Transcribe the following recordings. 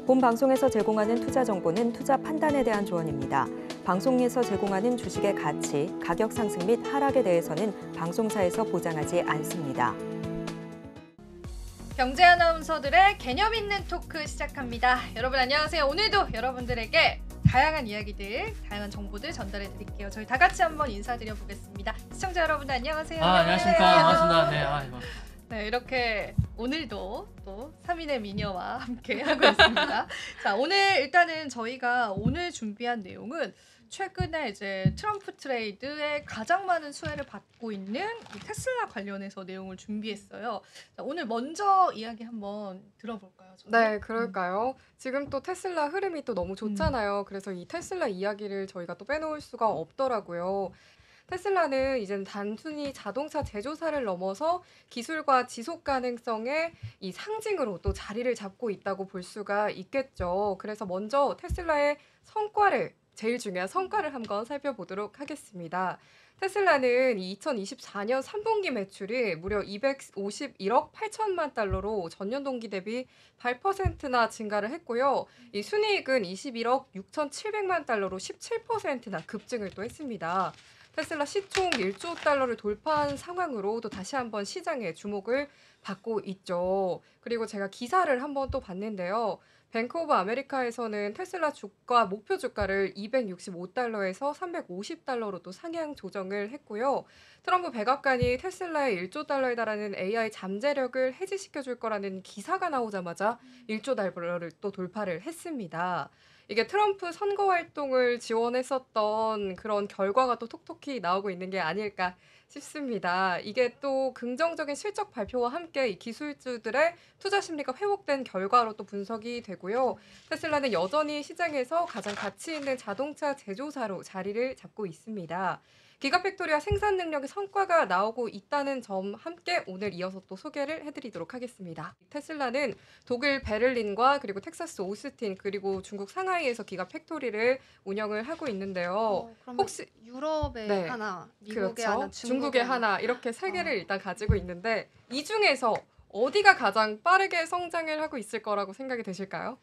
본 방송에서 제공하는 투자 정보는 투자 판단에 대한 조언입니다. 방송에서 제공하는 주식의 가치, 가격 상승 및 하락에 대해서는 방송사에서 보장하지 않습니다. 경제 아나운서들의 개념 있는 토크 시작합니다. 여러분 안녕하세요. 오늘도 여러분들에게 다양한 이야기들, 다양한 정보들 전달해 드릴게요. 저희 다 같이 한번 인사드려 보겠습니다. 시청자 여러분들 안녕하세요. 안녕하십니까. 반갑습니다. 네, 이렇게 오늘도 또 3인의 미녀와 함께 하고 있습니다. 자, 오늘 일단은 저희가 오늘 준비한 내용은 최근에 이제 트럼프 트레이드에 가장 많은 수혜를 받고 있는 이 테슬라 관련해서 내용을 준비했어요. 자, 오늘 먼저 이야기 한번 들어볼까요? 저는? 네, 그럴까요? 지금 또 테슬라 흐름이 또 너무 좋잖아요. 그래서 이 테슬라 이야기를 저희가 또 빼놓을 수가 없더라고요. 테슬라는 이제는 단순히 자동차 제조사를 넘어서 기술과 지속 가능성의 이 상징으로 또 자리를 잡고 있다고 볼 수가 있겠죠. 그래서 먼저 테슬라의 제일 중요한 성과를 한번 살펴보도록 하겠습니다. 테슬라는 2024년 3분기 매출이 무려 251억 8천만 달러로 전년 동기 대비 8%나 증가를 했고요. 이 순이익은 21억 6,700만 달러로 17%나 급증을 또 했습니다. 테슬라 시총 1조 달러를 돌파한 상황으로 또 다시 한번 시장에 주목을 받고 있죠. 그리고 제가 기사를 한번 또 봤는데요. 뱅크 오브 아메리카에서는 테슬라 주가 목표 주가를 265달러에서 350달러로 또 상향 조정을 했고요. 트럼프 백악관이 테슬라의 1조 달러에 달하는 AI 잠재력을 해지시켜 줄 거라는 기사가 나오자마자 1조 달러를 또 돌파를 했습니다. 이게 트럼프 선거 활동을 지원했었던 그런 결과가 또 톡톡히 나오고 있는 게 아닐까 싶습니다. 이게 또 긍정적인 실적 발표와 함께 이 기술주들의 투자 심리가 회복된 결과로 또 분석이 되고요. 테슬라는 여전히 시장에서 가장 가치 있는 자동차 제조사로 자리를 잡고 있습니다. 기가팩토리와 생산 능력의 성과가 나오고 있다는 점 함께 오늘 이어서 또 소개를 해드리도록 하겠습니다. 테슬라는 독일 베를린과 그리고 텍사스 오스틴 그리고 중국 상하이에서 기가팩토리를 운영을 하고 있는데요. 혹시 유럽에 하나, 미국에 하나, 중국에 하나 이렇게 세 개를 일단 가지고 있는데 이 중에서 어디가 가장 빠르게 성장을 하고 있을 거라고 생각이 되실까요?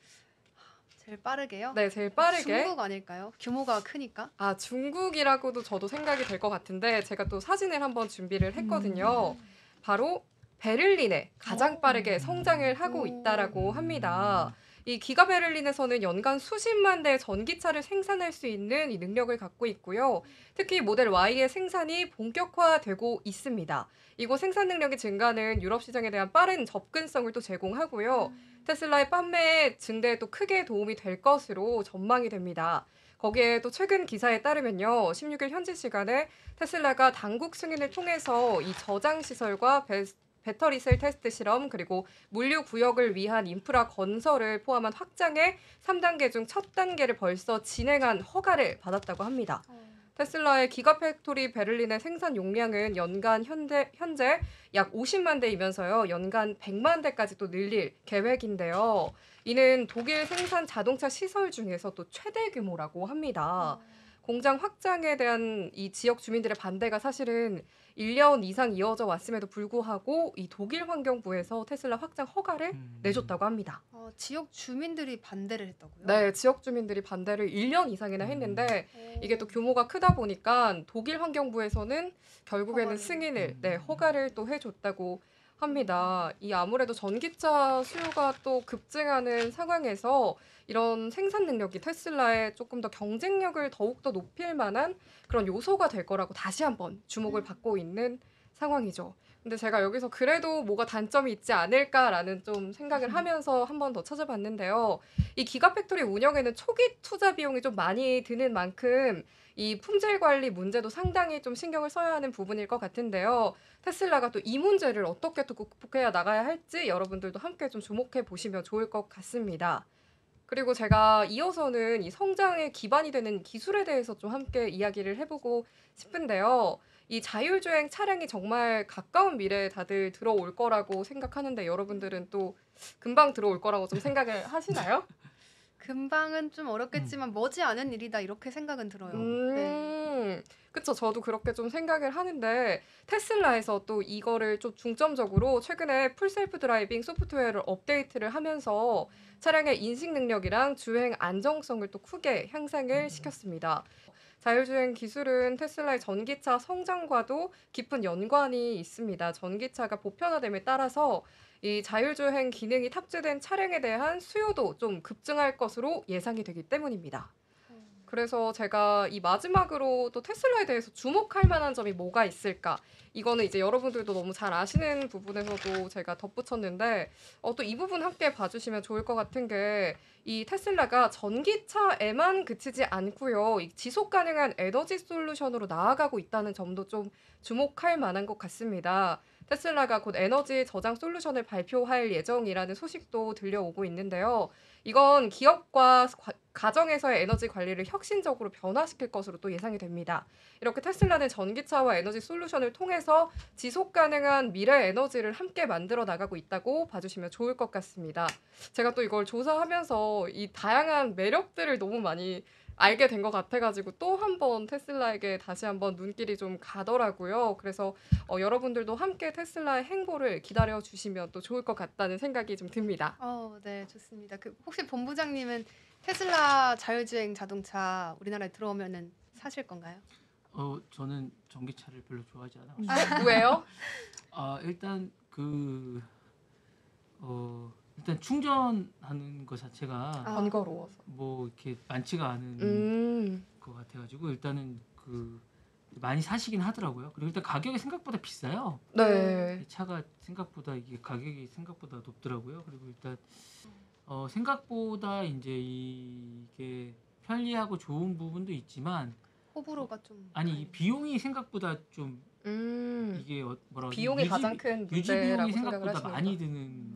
제일 빠르게요? 네, 제일 빠르게. 중국 아닐까요? 규모가 크니까. 중국이라고도 저도 생각이 될 것 같은데 제가 또 사진을 한번 준비를 했거든요. 바로 베를린에 가장 빠르게 성장을 하고 있다라고 합니다. 이 기가 베를린에서는 연간 수십만 대의 전기차를 생산할 수 있는 이 능력을 갖고 있고요. 특히 모델 Y의 생산이 본격화되고 있습니다. 이곳 생산 능력의 증가는 유럽 시장에 대한 빠른 접근성을 또 제공하고요. 테슬라의 판매 증대에 또 크게 도움이 될 것으로 전망이 됩니다. 거기에 또 최근 기사에 따르면요. 16일 현지 시간에 테슬라가 당국 승인을 통해서 이 저장 시설과 배터리 셀 테스트 실험 그리고 물류 구역을 위한 인프라 건설을 포함한 확장의 3단계 중 첫 단계를 벌써 진행한 허가를 받았다고 합니다. 테슬라의 기가팩토리 베를린의 생산 용량은 연간 현재 약 50만 대이면서요. 연간 100만 대까지 또 늘릴 계획인데요. 이는 독일 생산 자동차 시설 중에서 또 최대 규모라고 합니다. 공장 확장에 대한 이 지역 주민들의 반대가 사실은 1년 이상 이어져 왔음에도 불구하고 이 독일 환경부에서 테슬라 확장 허가를 내줬다고 합니다. 지역 주민들이 반대를 했다고요? 네, 지역 주민들이 반대를 1년 이상이나 했는데 이게 또 규모가 크다 보니까 독일 환경부에서는 결국에는 승인을, 허가를 또 해줬다고 합니다. 이 아무래도 전기차 수요가 또 급증하는 상황에서 이런 생산 능력이 테슬라의 조금 더 경쟁력을 더욱더 높일 만한 그런 요소가 될 거라고 다시 한번 주목을 받고 있는 상황이죠. 근데 제가 여기서 그래도 뭐가 단점이 있지 않을까라는 좀 생각을 하면서 한 번 더 찾아봤는데요. 이 기가팩토리 운영에는 초기 투자 비용이 좀 많이 드는 만큼 이 품질 관리 문제도 상당히 좀 신경을 써야 하는 부분일 것 같은데요. 테슬라가 또 이 문제를 어떻게 또 극복해야 나가야 할지 여러분들도 함께 좀 주목해 보시면 좋을 것 같습니다. 그리고 제가 이어서는 이 성장의 기반이 되는 기술에 대해서 좀 함께 이야기를 해보고 싶은데요. 이 자율주행 차량이 정말 가까운 미래에 다들 들어올 거라고 생각하는데 여러분들은 또 금방 들어올 거라고 좀 생각을 하시나요? 금방은 좀 어렵겠지만 머지않은 일이다 이렇게 생각은 들어요. 네. 그쵸. 저도 그렇게 좀 생각을 하는데 테슬라에서 또 이거를 좀 중점적으로 최근에 풀셀프 드라이빙 소프트웨어를 업데이트를 하면서 차량의 인식 능력이랑 주행 안정성을 또 크게 향상을 시켰습니다. 자율주행 기술은 테슬라의 전기차 성장과도 깊은 연관이 있습니다. 전기차가 보편화됨에 따라서 이 자율주행 기능이 탑재된 차량에 대한 수요도 좀 급증할 것으로 예상이 되기 때문입니다. 그래서 제가 이 마지막으로 또 테슬라에 대해서 주목할 만한 점이 뭐가 있을까? 이거는 이제 여러분들도 너무 잘 아시는 부분에서도 제가 덧붙였는데 또 이 부분 함께 봐주시면 좋을 것 같은 게 이 테슬라가 전기차에만 그치지 않고요. 이 지속 가능한 에너지 솔루션으로 나아가고 있다는 점도 좀 주목할 만한 것 같습니다. 테슬라가 곧 에너지 저장 솔루션을 발표할 예정이라는 소식도 들려오고 있는데요. 이건 기업과 가정에서의 에너지 관리를 혁신적으로 변화시킬 것으로 또 예상이 됩니다. 이렇게 테슬라는 전기차와 에너지 솔루션을 통해서 지속 가능한 미래 에너지를 함께 만들어 나가고 있다고 봐주시면 좋을 것 같습니다. 제가 또 이걸 조사하면서 이 다양한 매력들을 너무 많이 알게 된 것 같아가지고 또 한 번 테슬라에게 다시 한번 눈길이 좀 가더라고요. 그래서 여러분들도 함께 테슬라의 행보를 기다려 주시면 또 좋을 것 같다는 생각이 좀 듭니다. 네, 좋습니다. 혹시 본부장님은 테슬라 자율주행 자동차 우리나라에 들어오면은 사실 건가요? 저는 전기차를 별로 좋아하지 않아요. 왜요? 일단 일단 충전하는 것 자체가 번거로워서. 뭐 이렇게 많지가 않은 것 같아가지고 일단은 많이 사시긴 하더라고요. 그리고 일단 가격이 생각보다 비싸요. 네. 이 차가 생각보다 이게 가격이 생각보다 높더라고요. 그리고 일단 생각보다 이제 이게 편리하고 좋은 부분도 있지만 호불호가 좀 이 비용이 생각보다 좀 이게 뭐라고 하지? 비용이 가장 큰 유지 문제라고 비용이 생각을 생각보다 하시는 많이 드는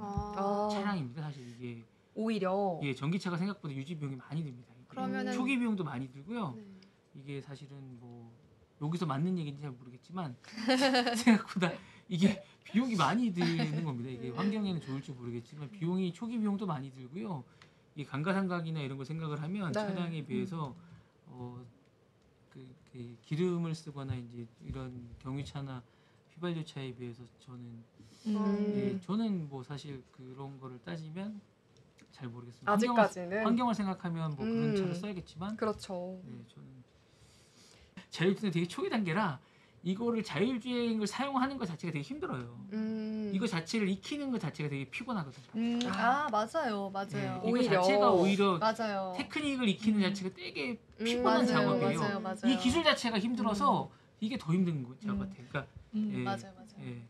차량입니다. 사실 이게 오히려 전기차가 생각보다 유지 비용이 많이 듭니다. 그러면은 초기 비용도 많이 들고요. 네. 이게 사실은 뭐 여기서 맞는 얘기인지 잘 모르겠지만 생각보다 이게 비용이 많이 드는 겁니다. 이게 환경에는 좋을지 모르겠지만 비용이 초기 비용도 많이 들고요. 이 감가상각이나 이런 걸 생각을 하면 네. 차량에 비해서 그 기름을 쓰거나 이제 이런 경유차나 휘발유차에 비해서 저는 뭐 사실 그런 거를 따지면 잘 모르겠습니다. 아직까지는 환경을 생각하면 뭐 그런 차를 써야겠지만 그렇죠. 저는 자율주행 되게 초기 단계라 이거를 자율주행을 사용하는 것 자체가 되게 힘들어요. 이거 자체를 익히는 것 자체가 되게 피곤하거든요. 맞아요. 이거 오히려. 자체가 오히려 맞아요. 테크닉을 익히는 자체가 되게 피곤한 맞아요. 작업이에요. 맞아요. 이 기술 자체가 힘들어서 이게 더 힘든 것 같아요. 그러니까 맞아요. 이건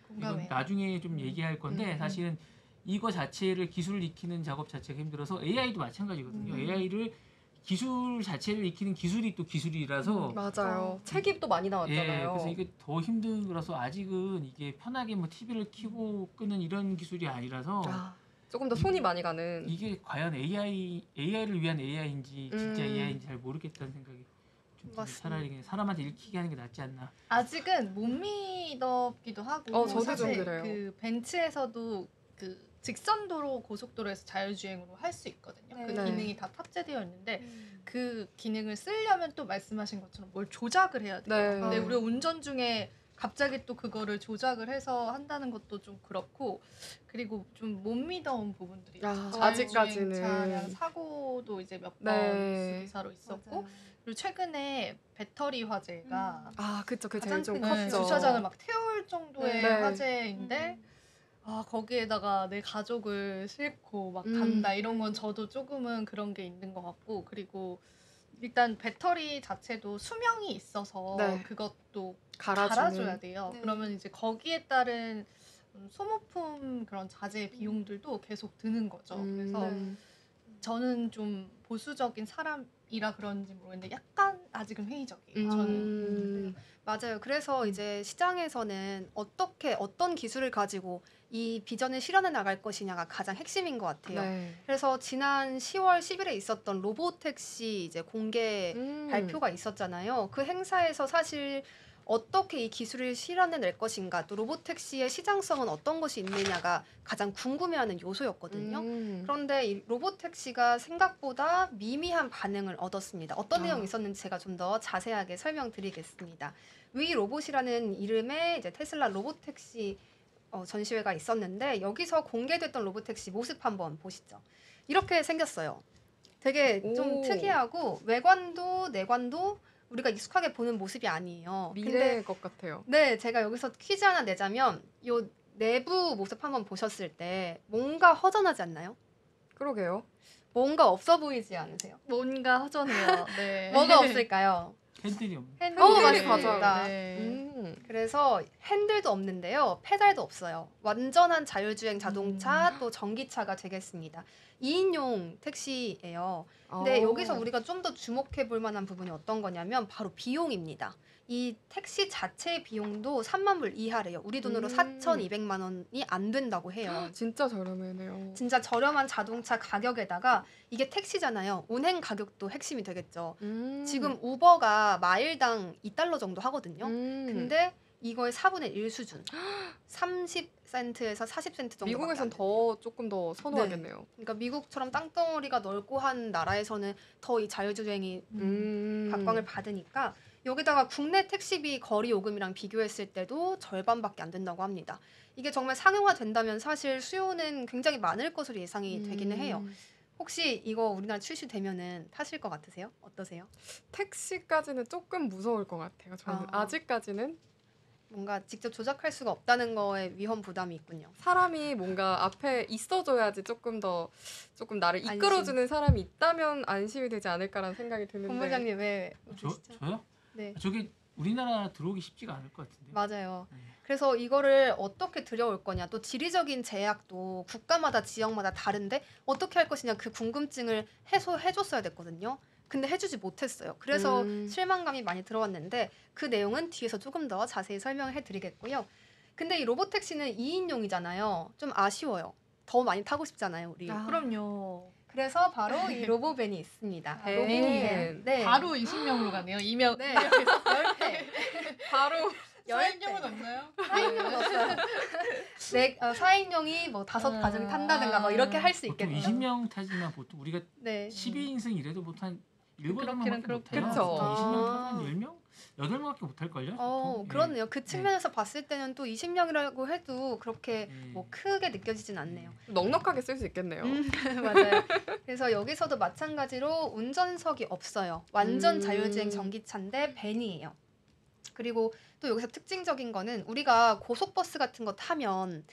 공감해요. 나중에 좀 얘기할 건데 사실은 이거 자체를 기술을 익히는 작업 자체가 힘들어서 AI도 마찬가지거든요. AI를 기술 자체를 익히는 기술이 또 기술이라서 맞아요. 책임도 많이 나왔잖아요. 그래서 이게 더 힘든 거라서 아직은 이게 편하게 뭐 TV를 켜고 끄는 이런 기술이 아니라서 조금 더 손이 많이 가는. 이게 과연 AI를 위한 AI인지 진짜 AI인지 잘 모르겠다는 생각이 좀 들어요. 맞습니다. 차라리 그냥 사람한테 읽히게 하는 게 낫지 않나. 아직은 못 믿었기도 하고 저도 사실 좀 그래요. 그 벤츠에서도 그 직선도로 고속도로에서 자율주행으로 할 수 있거든요. 그 네. 기능이 다 탑재되어 있는데 그 기능을 쓰려면 또 말씀하신 것처럼 뭘 조작을 해야 돼요. 네. 근데 우리 운전 중에 갑자기 또 그거를 조작을 해서 한다는 것도 좀 그렇고 그리고 좀 못 믿어온 부분들이 있어요. 아직까지는. 차량 사고도 이제 몇 번 네. 기사로 있었고 맞아요. 그리고 최근에 배터리 화재가 그쵸. 그 가장 제일 좀 큰 컸죠. 주차장을 막 태울 정도의 네. 화재인데 거기에다가 내 가족을 싣고 막 간다 이런 건 저도 조금은 그런 게 있는 것 같고 그리고 일단 배터리 자체도 수명이 있어서 네. 그것도 갈아주는. 갈아줘야 돼요. 네. 그러면 이제 거기에 따른 소모품 그런 자재 비용들도 계속 드는 거죠. 그래서 저는 좀 보수적인 사람이라 그런지 모르겠는데 약간 아직은 회의적이에요. 저는. 맞아요. 그래서 이제 시장에서는 어떤 기술을 가지고 이 비전을 실현해 나갈 것이냐가 가장 핵심인 것 같아요. 네. 그래서 지난 10월 10일에 있었던 로보택시 이제 공개 발표가 있었잖아요. 그 행사에서 사실 어떻게 이 기술을 실현해낼 것인가, 또 로보택시의 시장성은 어떤 것이 있느냐가 가장 궁금해하는 요소였거든요. 그런데 이 로보택시가 생각보다 미미한 반응을 얻었습니다. 어떤 내용이 있었는지 제가 좀 더 자세하게 설명드리겠습니다. 위 로봇이라는 이름의 이제 테슬라 로보택시 전시회가 있었는데 여기서 공개됐던 로보택시 모습 한번 보시죠. 이렇게 생겼어요. 되게 좀 오. 특이하고 외관도 내관도 우리가 익숙하게 보는 모습이 아니에요. 미래의 것 같아요. 네, 제가 여기서 퀴즈 하나 내자면 요 내부 모습 한번 보셨을 때 뭔가 허전하지 않나요? 그러게요. 뭔가 없어 보이지 않으세요? 뭔가 허전해요. 네. 뭐가 없을까요? 핸들이 없네. 핸들이 맞습니다. 맞아요. 네. 그래서 핸들도 없는데요. 페달도 없어요. 완전한 자율주행 자동차 또 전기차가 되겠습니다. 2인용 택시예요. 근데 여기서 우리가 좀 더 주목해 볼 만한 부분이 어떤 거냐면 바로 비용입니다. 이 택시 자체의 비용도 3만 불 이하래요. 우리 돈으로 4,200만 원이 안 된다고 해요. 진짜 저렴해네요. 진짜 저렴한 자동차 가격에다가 이게 택시잖아요. 운행 가격도 핵심이 되겠죠. 지금 우버가 마일당 2달러 정도 하거든요. 근데 이거의 4분의 1 수준. 30센트에서 40센트 정도. 미국에선 더 조금 더 선호하겠네요. 그러니까 미국처럼 땅덩어리가 넓고 한 나라에서는 더 이 자율주행이 각광을 받으니까 여기다가 국내 택시비 거리 요금이랑 비교했을 때도 절반밖에 안 된다고 합니다. 이게 정말 상용화된다면 사실 수요는 굉장히 많을 것으로 예상이 되기는 해요. 혹시 이거 우리나라 출시되면은 타실 것 같으세요? 어떠세요? 택시까지는 조금 무서울 것 같아요. 저는 아직까지는 뭔가 직접 조작할 수가 없다는 거에 위험 부담이 있군요. 사람이 뭔가 앞에 있어줘야지 조금 나를 이끌어주는 사람이 있다면 안심이 되지 않을까라는 생각이 드는데. 본부장님 왜 웃으시죠? 저요? 네. 저게 우리나라 들어오기 쉽지가 않을 것 같은데. 맞아요. 네. 그래서 이거를 어떻게 들여올 거냐, 또 지리적인 제약도 국가마다 지역마다 다른데 어떻게 할 것이냐 그 궁금증을 해소해줬어야 됐거든요. 근데 해주지 못했어요. 그래서 실망감이 많이 들어왔는데 그 내용은 뒤에서 조금 더 자세히 설명해 드리겠고요. 근데 이 로보택시는 2인용이잖아요. 좀 아쉬워요. 더 많이 타고 싶잖아요, 우리. 그럼요. 그래서 바로 이 로보밴이 있습니다. 밴. 네. 바로 20명으로 가네요. 2명. 네. 10회. 바로 4인용은 없나요? 4인용은 없어요. 네, 4인용이 뭐 5가족이 탄다든가 뭐 이렇게 할 수 보통 있겠네요. 20명 타지만 보통 우리가 네. 12인승 이래도 보통 한 7, 그렇기는 8명밖에 못 타요. 그렇죠. 보통 20명 아. 타면 10명? 8명밖에 못 탈걸요? 그렇네요. 그 측면에서 봤을 때는 또 20명이라고 해도 그렇게 뭐 크게 느껴지진 않네요. 넉넉하게 쓸 수 있겠네요. 맞아요. 그래서 여기서도 마찬가지로 운전석이 없어요. 완전 자율주행 전기차인데 밴이에요. 그리고 또 여기서 특징적인 거는 우리가 고속버스 같은 거 타면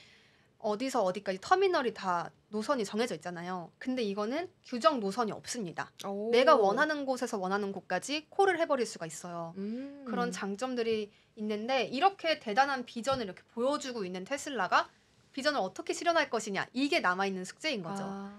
어디서 어디까지 터미널이 다 노선이 정해져 있잖아요. 근데 이거는 규정 노선이 없습니다. 내가 원하는 곳에서 원하는 곳까지 콜을 해버릴 수가 있어요. 그런 장점들이 있는데 이렇게 대단한 비전을 이렇게 보여주고 있는 테슬라가 비전을 어떻게 실현할 것이냐 이게 남아있는 숙제인 거죠.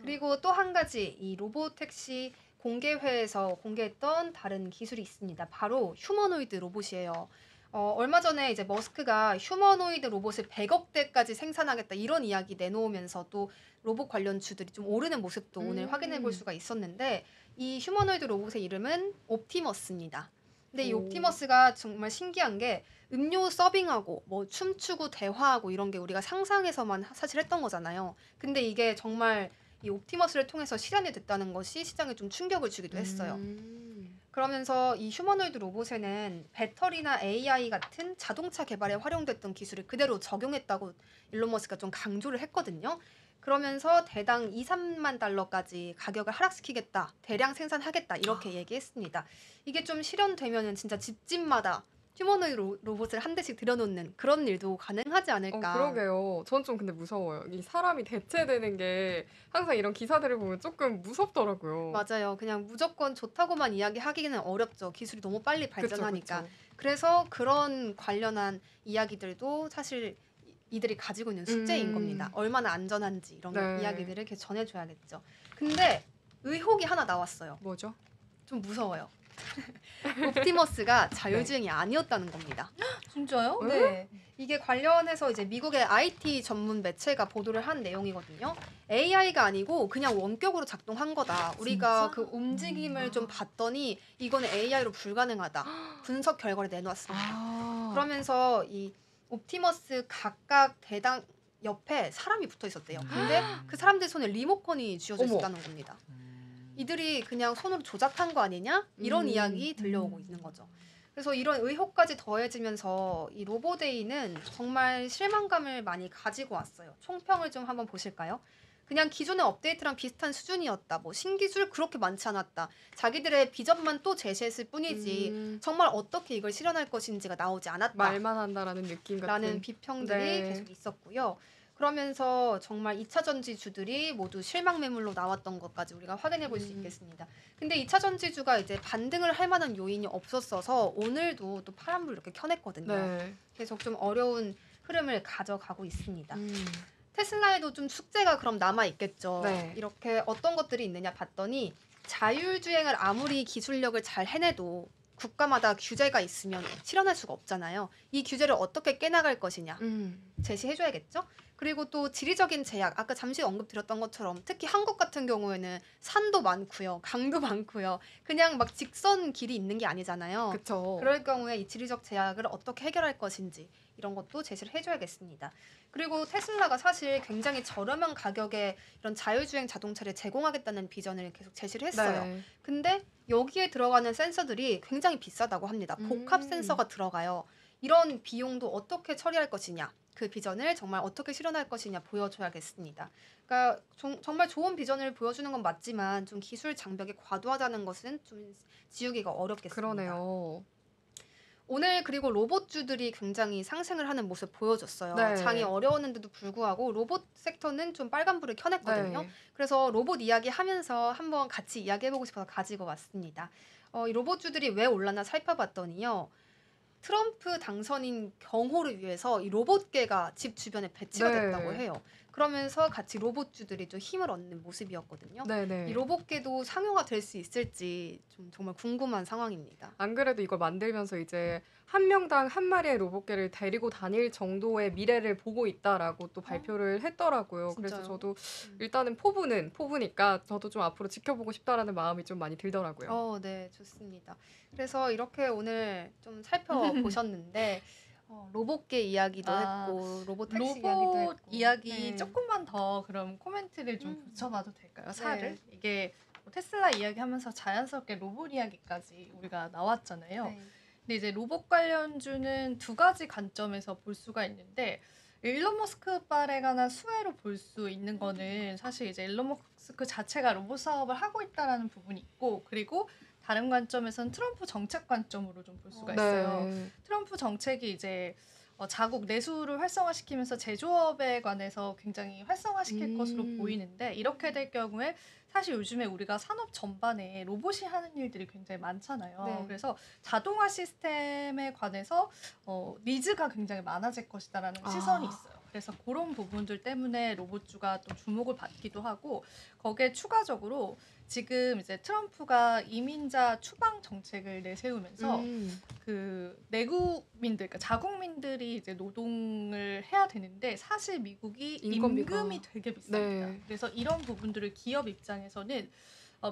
그리고 또 한 가지 이 로보택시 공개회에서 공개했던 다른 기술이 있습니다. 바로 휴머노이드 로봇이에요. 얼마 전에 이제 머스크가 휴머노이드 로봇을 100억 대까지 생산하겠다 이런 이야기 내놓으면서 또 로봇 관련 주들이 좀 오르는 모습도 오늘 확인해 볼 수가 있었는데 이 휴머노이드 로봇의 이름은 옵티머스입니다. 근데 이 옵티머스가 정말 신기한 게 음료 서빙하고 뭐 춤추고 대화하고 이런 게 우리가 상상해서만 사실 했던 거잖아요. 근데 이게 정말 이 옵티머스를 통해서 실현이 됐다는 것이 시장에 좀 충격을 주기도 했어요. 그러면서 이 휴머노이드 로봇에는 배터리나 AI 같은 자동차 개발에 활용됐던 기술을 그대로 적용했다고 일론 머스크가 좀 강조를 했거든요. 그러면서 대당 2, 3만 달러까지 가격을 하락시키겠다, 대량 생산하겠다 이렇게 얘기했습니다. 이게 좀 실현되면은 진짜 집집마다 휴머노이드 로봇을 한 대씩 들여놓는 그런 일도 가능하지 않을까. 그러게요. 전 좀 근데 무서워요. 이 사람이 대체되는 게 항상 이런 기사들을 보면 조금 무섭더라고요. 맞아요. 그냥 무조건 좋다고만 이야기하기는 어렵죠. 기술이 너무 빨리 발전하니까. 그쵸. 그래서 그런 관련한 이야기들도 사실 이들이 가지고 있는 숙제인 겁니다. 얼마나 안전한지 이런 이야기들을 이렇게 전해줘야겠죠. 근데 의혹이 하나 나왔어요. 뭐죠? 좀 무서워요. 옵티머스가 자율주행이 아니었다는 겁니다. 진짜요? 네. 이게 관련해서 이제 미국의 IT 전문 매체가 보도를 한 내용이거든요. AI가 아니고 그냥 원격으로 작동한 거다. 우리가 진짜? 그 움직임을 좀 봤더니 이거는 AI로 불가능하다. 분석 결과를 내놓았습니다. 아. 그러면서 이 옵티머스 각각 대당 옆에 사람이 붙어 있었대요. 근데 그 사람들 손에 리모컨이 쥐어져 어머. 있었다는 겁니다. 이들이 그냥 손으로 조작한 거 아니냐? 이런 이야기 들려오고 있는 거죠. 그래서 이런 의혹까지 더해지면서 이 로보데이는 정말 실망감을 많이 가지고 왔어요. 총평을 좀 한번 보실까요? 그냥 기존의 업데이트랑 비슷한 수준이었다. 뭐 신기술 그렇게 많지 않았다. 자기들의 비전만 또 제시했을 뿐이지 정말 어떻게 이걸 실현할 것인지가 나오지 않았다. 말만 한다라는 느낌 같은. 라는 비평들이 네. 계속 있었고요. 그러면서 정말 2차 전지주들이 모두 실망 매물로 나왔던 것까지 우리가 확인해 볼 수 있겠습니다. 근데 2차 전지주가 이제 반등을 할 만한 요인이 없었어서 오늘도 또 파란불 이렇게 켜냈거든요. 네. 계속 좀 어려운 흐름을 가져가고 있습니다. 테슬라에도 좀 숙제가 그럼 남아 있겠죠. 네. 이렇게 어떤 것들이 있느냐 봤더니 자율주행을 아무리 기술력을 잘 해내도 국가마다 규제가 있으면 실현할 수가 없잖아요. 이 규제를 어떻게 깨나갈 것이냐 제시해줘야겠죠. 그리고 또 지리적인 제약, 아까 잠시 언급드렸던 것처럼 특히 한국 같은 경우에는 산도 많고요, 강도 많고요. 그냥 막 직선 길이 있는 게 아니잖아요. 그렇죠. 그럴 경우에 이 지리적 제약을 어떻게 해결할 것인지 이런 것도 제시를 해줘야겠습니다. 그리고 테슬라가 사실 굉장히 저렴한 가격에 이런 자율주행 자동차를 제공하겠다는 비전을 계속 제시를 했어요. 네. 근데 여기에 들어가는 센서들이 굉장히 비싸다고 합니다. 복합 음. 센서가 들어가요. 이런 비용도 어떻게 처리할 것이냐, 그 비전을 정말 어떻게 실현할 것이냐 보여줘야겠습니다. 그러니까 정말 좋은 비전을 보여주는 건 맞지만 좀 기술 장벽이 과도하다는 것은 좀 지우기가 어렵겠습니다. 그러네요. 오늘 그리고 로봇주들이 굉장히 상승을 하는 모습 보여줬어요. 네. 장이 어려웠는데도 불구하고 로봇 섹터는 좀 빨간불을 켜냈거든요. 네. 그래서 로봇 이야기 하면서 한번 같이 이야기해보고 싶어서 가지고 왔습니다. 이 로봇주들이 왜 올랐나 살펴봤더니요. 트럼프 당선인 경호를 위해서 이 로봇계가 집 주변에 배치가 네. 됐다고 해요. 그러면서 같이 로봇주들이 좀 힘을 얻는 모습이었거든요. 네네. 이 로봇계도 상용화 될 수 있을지 좀 정말 궁금한 상황입니다. 안 그래도 이걸 만들면서 이제 한 명당 한 마리의 로봇개를 데리고 다닐 정도의 미래를 보고 있다라고 또 발표를 했더라고요. 그래서 진짜요? 저도 일단은 포부니까 저도 좀 앞으로 지켜보고 싶다라는 마음이 좀 많이 들더라고요. 네, 좋습니다. 그래서 이렇게 오늘 좀 살펴보셨는데 로봇계 이야기도 아, 했고 로봇 택시 이야기도 로봇 했고 이야기 네. 조금만 더 그럼 코멘트를 좀 붙여봐도 될까요? 살을 네. 이게 뭐 테슬라 이야기하면서 자연스럽게 로봇 이야기까지 우리가 나왔잖아요. 네. 근데 이제 로봇 관련주는 두 가지 관점에서 볼 수가 있는데 일론 머스크 발에 관한 수혜로 볼 수 있는 거는 사실 이제 일론 머스크 자체가 로봇 사업을 하고 있다라는 부분이 있고 그리고 다른 관점에서는 트럼프 정책 관점으로 좀 볼 수가 있어요. 네. 트럼프 정책이 이제 자국 내수를 활성화시키면서 제조업에 관해서 굉장히 활성화시킬 것으로 보이는데 이렇게 될 경우에 사실 요즘에 우리가 산업 전반에 로봇이 하는 일들이 굉장히 많잖아요. 네. 그래서 자동화 시스템에 관해서 니즈가 굉장히 많아질 것이다라는 시선이 있어요. 그래서 그런 부분들 때문에 로봇주가 또 주목을 받기도 하고 거기에 추가적으로 지금 이제 트럼프가 이민자 추방 정책을 내세우면서 그 내국민들, 그러니까 자국민들이 이제 노동을 해야 되는데 사실 미국이 인건비가. 임금이 되게 비쌉니다. 네. 그래서 이런 부분들을 기업 입장에서는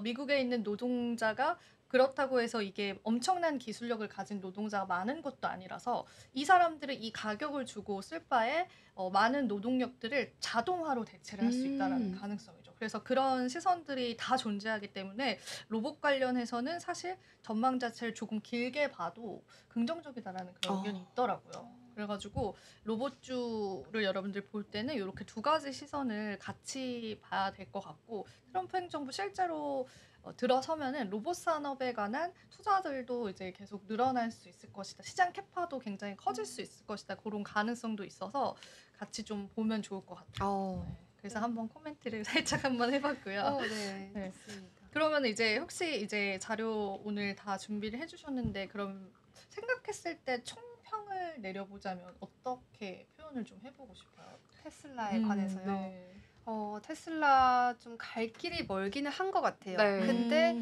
미국에 있는 노동자가 그렇다고 해서 이게 엄청난 기술력을 가진 노동자가 많은 것도 아니라서 이 사람들은 이 가격을 주고 쓸 바에 많은 노동력들을 자동화로 대체를 할 수 있다는 가능성이죠. 그래서 그런 시선들이 다 존재하기 때문에 로봇 관련해서는 사실 전망 자체를 조금 길게 봐도 긍정적이다라는 그런 의견이 있더라고요. 그래가지고 로봇주를 여러분들 볼 때는 이렇게 두 가지 시선을 같이 봐야 될 것 같고 트럼프 행정부 실제로 들어서면은 로봇 산업에 관한 투자들도 이제 계속 늘어날 수 있을 것이다. 시장 캐파도 굉장히 커질 수 있을 것이다. 그런 가능성도 있어서 같이 좀 보면 좋을 것 같아요. 네. 그래서 한번 코멘트를 살짝 한번 해봤고요. 네, 네. 좋습니다. 그러면 이제 혹시 이제 자료 오늘 다 준비를 해주셨는데 그럼 생각했을 때 총평을 내려보자면 어떻게 표현을 좀 해보고 싶어요? 테슬라에 관해서요. 네. 테슬라 좀 갈 길이 멀기는 한 것 같아요. 네. 근데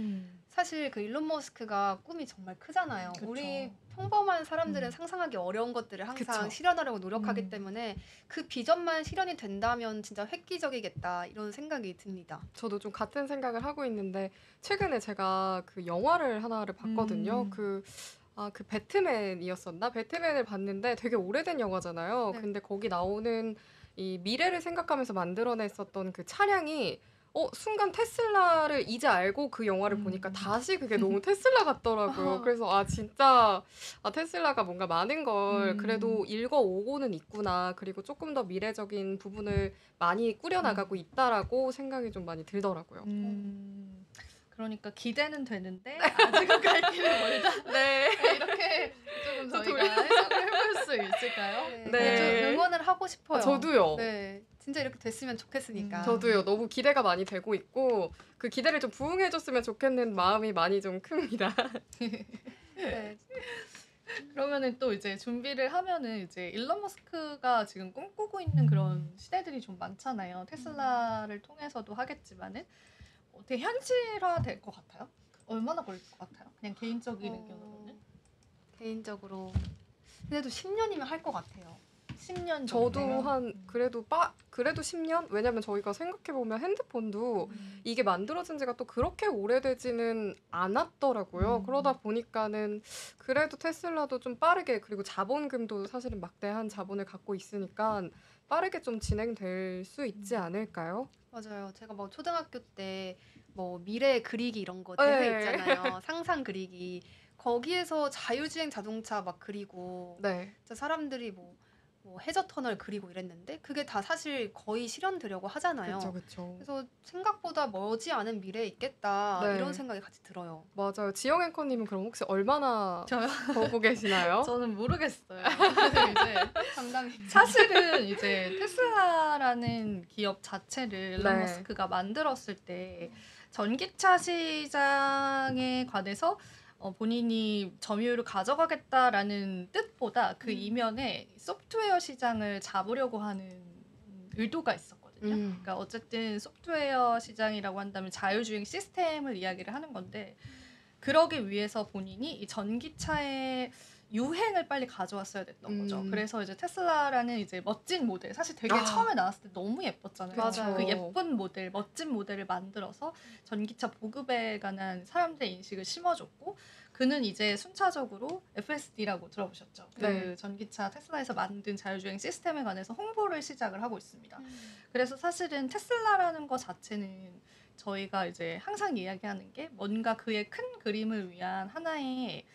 사실 그 일론 머스크가 꿈이 정말 크잖아요. 그쵸. 우리 평범한 사람들은 음. 상상하기 어려운 것들을 항상 그쵸. 실현하려고 노력하기 음. 때문에 그 비전만 실현이 된다면 진짜 획기적이겠다 이런 생각이 듭니다. 저도 좀 같은 생각을 하고 있는데 최근에 제가 그 영화를 하나를 봤거든요. 그 배트맨이었었나? 배트맨을 봤는데 되게 오래된 영화잖아요. 네. 근데 거기 나오는 이 미래를 생각하면서 만들어냈었던 그 차량이 순간 테슬라를 이제 알고 그 영화를 보니까 다시 그게 너무 테슬라 같더라고요. 그래서 진짜 테슬라가 뭔가 많은 걸 그래도 읽어오고는 있구나. 그리고 조금 더 미래적인 부분을 많이 꾸려나가고 있다라고 생각이 좀 많이 들더라고요. 그러니까 기대는 되는데 아직은 갈 길이 멀다. 네. 이렇게 조금 저희가 해석을 해볼 수 있을까요? 네. 좀 응원을 하고 싶어요. 저도요. 네, 진짜 이렇게 됐으면 좋겠으니까. 저도요. 너무 기대가 많이 되고 있고 그 기대를 좀 부응해줬으면 좋겠는 마음이 많이 좀 큽니다. 네. 그러면은 또 이제 준비를 하면은 이제 일론 머스크가 지금 꿈꾸고 있는 그런 시대들이 좀 많잖아요. 테슬라를 통해서도 하겠지만은 어떻게 현실화 될 것 같아요? 얼마나 걸릴 것 같아요? 그냥 개인적인 의견으로는 개인적으로 그래도 10년이면 할 것 같아요. 10년 저도 정도. 한 그래도 10년? 왜냐면 저희가 생각해보면 핸드폰도 이게 만들어진 지가 또 그렇게 오래되지는 않았더라고요. 그러다 보니까는 그래도 테슬라도 좀 빠르게 그리고 자본금도 사실은 막대한 자본을 갖고 있으니까 빠르게 좀 진행될 수 있지 않을까요? 맞아요. 제가 뭐 초등학교 때 뭐 미래 그리기 이런 거 네. 대회 있잖아요. 상상 그리기. 거기에서 자율주행 자동차 막 그리고 네. 진짜 사람들이 뭐 해저 터널 그리고 이랬는데 그게 다 사실 거의 실현되려고 하잖아요. 그렇죠. 그래서 생각보다 멀지 않은 미래에 있겠다 네. 이런 생각이 같이 들어요. 맞아요. 지영 앵커님은 그럼 혹시 얼마나 저요? 보고 계시나요? 저는 모르겠어요. 이제 상당히 사실은 이제 테슬라라는 기업 자체를 일론 네. 머스크가 만들었을 때 전기차 시장에 관해서 본인이 점유율을 가져가겠다라는 뜻보다 그 이면에 소프트웨어 시장을 잡으려고 하는 의도가 있었거든요. 그러니까 어쨌든 소프트웨어 시장이라고 한다면 자율주행 시스템을 이야기를 하는 건데 그러기 위해서 본인이 이 전기차의 유행을 빨리 가져왔어야 됐던 거죠. 그래서 이제 테슬라라는 이제 멋진 모델, 사실 되게 처음에 나왔을 때 너무 예뻤잖아요. 맞아요. 그 예쁜 모델, 멋진 모델을 만들어서 전기차 보급에 관한 사람들의 인식을 심어줬고, 그는 이제 순차적으로 FSD라고 들어보셨죠? 그 네. 전기차 테슬라에서 만든 자율주행 시스템에 관해서 홍보를 시작을 하고 있습니다. 그래서 사실은 테슬라라는 것 자체는 저희가 이제 항상 이야기하는 게 뭔가 그의 큰 그림을 위한 하나의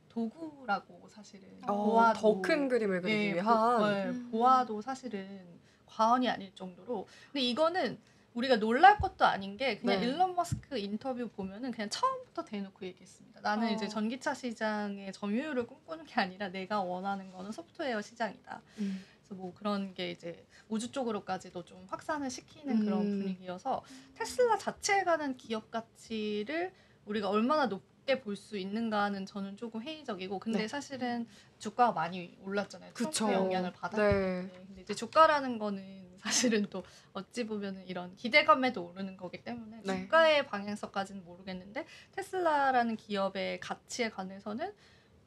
도구라고 사실은 보아도 더 큰 그림을 그리기 위한 보아도 사실은 과언이 아닐 정도로 근데 이거는 우리가 놀랄 것도 아닌 게 그냥 네. 일론 머스크 인터뷰 보면은 그냥 처음부터 대놓고 얘기했습니다. 나는 이제 전기차 시장의 점유율을 꿈꾸는 게 아니라 내가 원하는 거는 소프트웨어 시장이다. 그래서 뭐 그런 게 이제 우주 쪽으로까지도 좀 확산을 시키는 그런 분위기여서 테슬라 자체에 관한 기업 가치를 우리가 얼마나 높게 볼 수 있는가는 저는 조금 회의적이고 근데 네. 사실은 주가가 많이 올랐잖아요. 그쵸. 트럼프의 영향을 받았기 네. 때문에 근데 이제 주가라는 거는 사실은 또 어찌 보면은 이런 기대감에도 오르는 거기 때문에 네. 주가의 방향성까지는 모르겠는데 테슬라라는 기업의 가치에 관해서는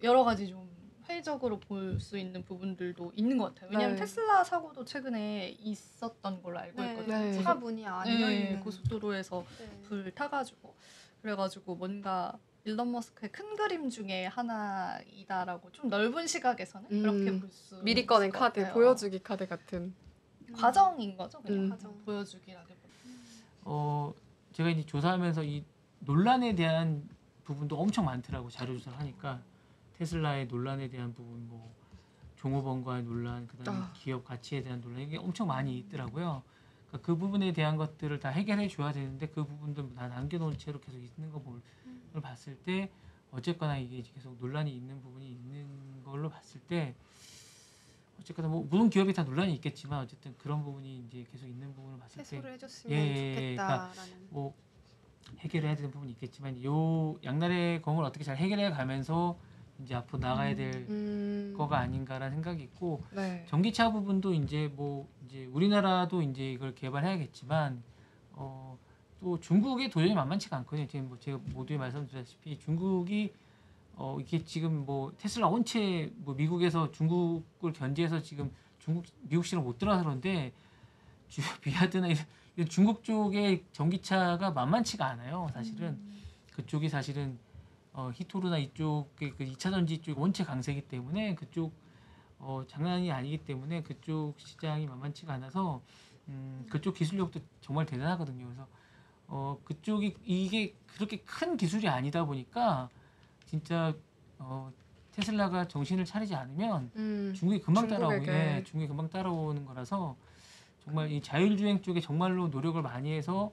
여러 가지 좀 회의적으로 볼 수 있는 부분들도 있는 것 같아요. 왜냐하면 네. 테슬라 사고도 최근에 있었던 걸로 알고 있거든요. 네. 차 문이 안 네, 열리는. 고속도로에서 네. 불 타가지고 그래가지고 뭔가 일론 머스크의 큰 그림 중에 하나이다라고 좀 넓은 시각에서는 그렇게 볼 수 미리 꺼낸 있을 것 카드, 같아요. 보여주기 카드 같은. 과정인 거죠, 그냥 과정. 보여주기라기보다. 제가 이제 조사하면서 이 논란에 대한 부분도 엄청 많더라고 자료 조사를 하니까 테슬라의 논란에 대한 부분, 뭐 종업원과의 논란, 그다음에 기업 가치에 대한 논란 이게 엄청 많이 있더라고요. 그러니까 그 부분에 대한 것들을 다 해결해 줘야 되는데 그 부분들 다 남겨놓은 채로 계속 있는 걸 봤을 때 어쨌거나 이게 계속 논란이 있는 부분이 있는 걸로 봤을 때 어쨌거나 뭐 모든 기업이 다 논란이 있겠지만 어쨌든 그런 부분이 이제 계속 있는 부분을 봤을 때 해소를 해줬으면 그러니까 좋겠다라는. 뭐 해결해야 되는 부분이 있겠지만 요 양날의 검을 어떻게 잘 해결해 가면서 이제 앞으로 나가야 될 거가 아닌가라는 생각이 있고 네. 전기차 부분도 이제 우리나라도 이제 이걸 개발해야겠지만 또 중국의 도전이 만만치가 않거든요. 지금 뭐 제가 모두에 말씀드렸다시피 중국이 이게 지금 뭐 테슬라 원체 뭐 미국에서 중국을 견제해서 지금 미국 시장 못 들어가서 그런데 비아드나 이런 중국 쪽의 전기차가 만만치가 않아요. 사실은 그쪽이 사실은 히토르나 이쪽의 그 2차 전지 쪽 원체 강세기 때문에 그쪽 장난이 아니기 때문에 그쪽 시장이 만만치가 않아서 그쪽 기술력도 정말 대단하거든요. 그래서 그쪽이 이게 그렇게 큰 기술이 아니다 보니까 진짜 테슬라가 정신을 차리지 않으면 중국이 금방 중국이 금방 따라오는 거라서 정말 이 자율주행 쪽에 정말로 노력을 많이 해서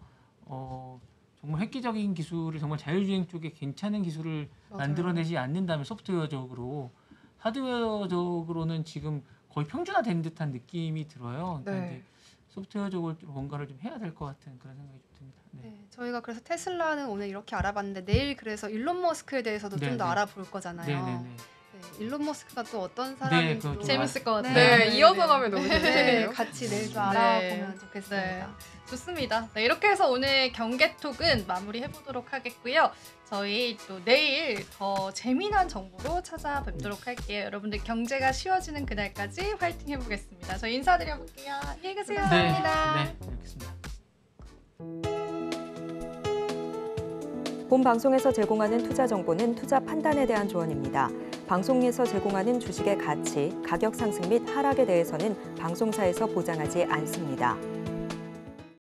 정말 획기적인 기술을 정말 자율주행 쪽에 괜찮은 기술을 만들어내지 않는다면 소프트웨어적으로 하드웨어적으로는 지금 거의 평준화된 듯한 느낌이 들어요. 그러니까 네. 이제 소프트웨어적으로 좀 뭔가를 좀 해야 될 것 같은 그런 생각이 좀 듭니다. 네. 네, 저희가 그래서 테슬라는 오늘 이렇게 알아봤는데 내일 그래서 일론 머스크에 대해서도 좀 더 네. 알아볼 거잖아요. 네네네. 네, 일론 머스크가 또 어떤 사람인지 그거 좀 재밌을 것 같아요. 네, 네, 이어서 네. 가면 너무 네, 재밌네요. 같이 내일 좀 네. 알아보면 좋겠습니다. 네. 좋습니다. 네, 이렇게 해서 오늘 경제톡은 마무리해보도록 하겠고요. 저희 또 내일 더 재미난 정보로 찾아뵙도록 할게요. 여러분들 경제가 쉬워지는 그날까지 화이팅 해보겠습니다. 저희 인사드려볼게요. 안녕히 계세요. 감사합니다. 네, 알겠습니다. 본 방송에서 제공하는 투자 정보는 투자 판단에 대한 조언입니다. 방송에서 제공하는 주식의 가치, 가격 상승 및 하락에 대해서는 방송사에서 보장하지 않습니다.